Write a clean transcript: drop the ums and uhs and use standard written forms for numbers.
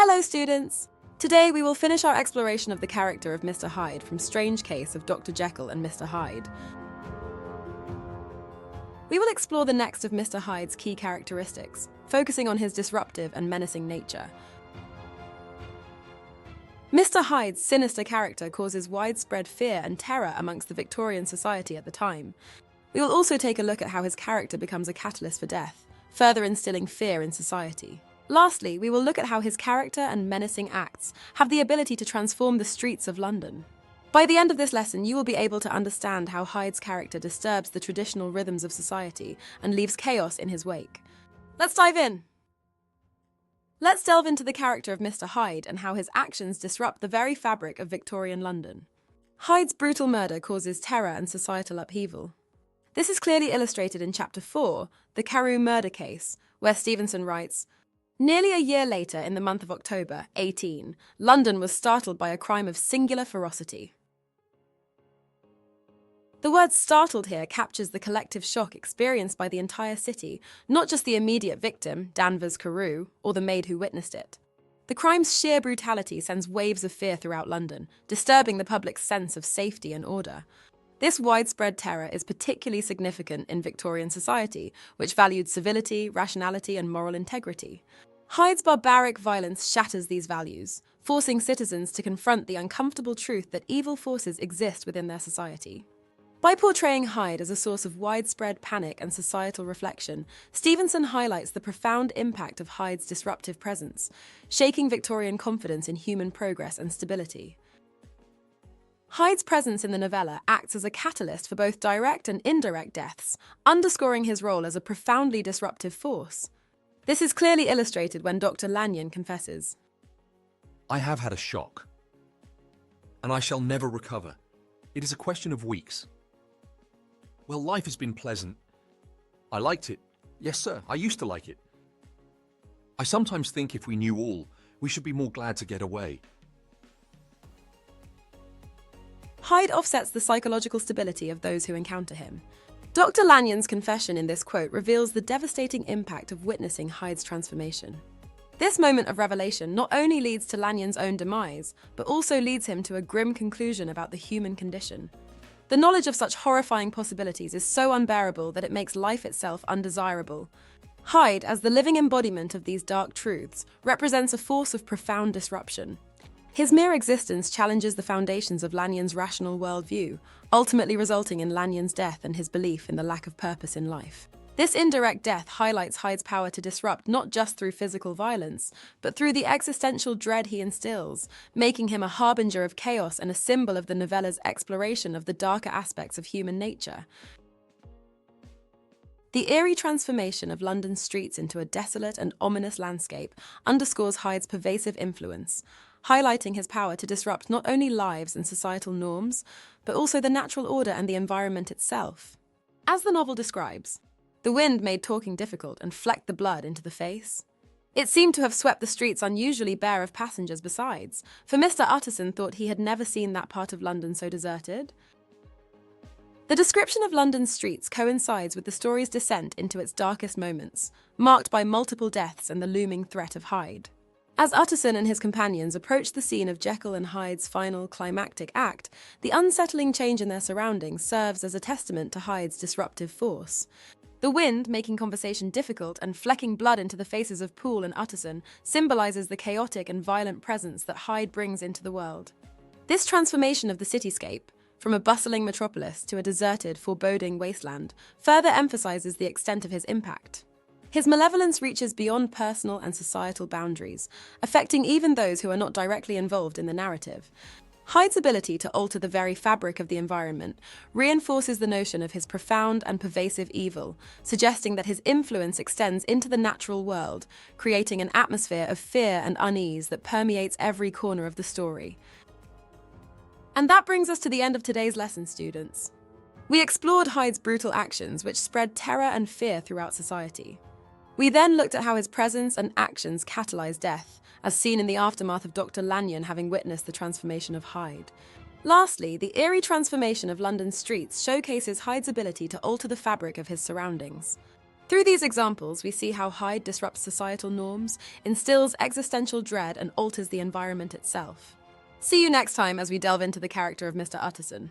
Hello students! Today we will finish our exploration of the character of Mr. Hyde from Strange Case of Dr. Jekyll and Mr. Hyde. We will explore the next of Mr. Hyde's key characteristics, focusing on his disruptive and menacing nature. Mr. Hyde's sinister character causes widespread fear and terror amongst the Victorian society at the time. We will also take a look at how his character becomes a catalyst for death, further instilling fear in society. Lastly, we will look at how his character and menacing acts have the ability to transform the streets of London. By the end of this lesson, you will be able to understand how Hyde's character disturbs the traditional rhythms of society and leaves chaos in his wake. Let's dive in! Let's delve into the character of Mr. Hyde and how his actions disrupt the very fabric of Victorian London. Hyde's brutal murder causes terror and societal upheaval. This is clearly illustrated in Chapter 4, the CaRu murder case, where Stevenson writes, "Nearly a year later, in the month of October, 18, London was startled by a crime of singular ferocity." The word startled here captures the collective shock experienced by the entire city, not just the immediate victim, Danvers CaRu, or the maid who witnessed it. The crime's sheer brutality sends waves of fear throughout London, disturbing the public's sense of safety and order. This widespread terror is particularly significant in Victorian society, which valued civility, rationality, and moral integrity. Hyde's barbaric violence shatters these values, forcing citizens to confront the uncomfortable truth that evil forces exist within their society. By portraying Hyde as a source of widespread panic and societal reflection, Stevenson highlights the profound impact of Hyde's disruptive presence, shaking Victorian confidence in human progress and stability. Hyde's presence in the novella acts as a catalyst for both direct and indirect deaths, underscoring his role as a profoundly disruptive force. This is clearly illustrated when Dr. Lanyon confesses, "I have had a shock, and I shall never recover. It is a question of weeks. Well, life has been pleasant. I liked it. Yes, sir, I used to like it. I sometimes think if we knew all, we should be more glad to get away." Hyde offsets the psychological stability of those who encounter him. Dr. Lanyon's confession in this quote reveals the devastating impact of witnessing Hyde's transformation. This moment of revelation not only leads to Lanyon's own demise, but also leads him to a grim conclusion about the human condition. The knowledge of such horrifying possibilities is so unbearable that it makes life itself undesirable. Hyde, as the living embodiment of these dark truths, represents a force of profound disruption. His mere existence challenges the foundations of Lanyon's rational worldview, ultimately resulting in Lanyon's death and his belief in the lack of purpose in life. This indirect death highlights Hyde's power to disrupt not just through physical violence, but through the existential dread he instills, making him a harbinger of chaos and a symbol of the novella's exploration of the darker aspects of human nature. The eerie transformation of London's streets into a desolate and ominous landscape underscores Hyde's pervasive influence, highlighting his power to disrupt not only lives and societal norms, but also the natural order and the environment itself. As the novel describes, the wind made talking difficult and flecked the blood into the face. It seemed to have swept the streets unusually bare of passengers besides, for Mr. Utterson thought he had never seen that part of London so deserted. The description of London's streets coincides with the story's descent into its darkest moments, marked by multiple deaths and the looming threat of Hyde. As Utterson and his companions approach the scene of Jekyll and Hyde's final climactic act, the unsettling change in their surroundings serves as a testament to Hyde's disruptive force. The wind, making conversation difficult and flecking blood into the faces of Poole and Utterson, symbolizes the chaotic and violent presence that Hyde brings into the world. This transformation of the cityscape, from a bustling metropolis to a deserted, foreboding wasteland, further emphasizes the extent of his impact. His malevolence reaches beyond personal and societal boundaries, affecting even those who are not directly involved in the narrative. Hyde's ability to alter the very fabric of the environment reinforces the notion of his profound and pervasive evil, suggesting that his influence extends into the natural world, creating an atmosphere of fear and unease that permeates every corner of the story. And that brings us to the end of today's lesson, students. We explored Hyde's brutal actions, which spread terror and fear throughout society. We then looked at how his presence and actions catalyzed death, as seen in the aftermath of Dr. Lanyon having witnessed the transformation of Hyde. Lastly, the eerie transformation of London's streets showcases Hyde's ability to alter the fabric of his surroundings. Through these examples, we see how Hyde disrupts societal norms, instills existential dread, and alters the environment itself. See you next time as we delve into the character of Mr. Utterson.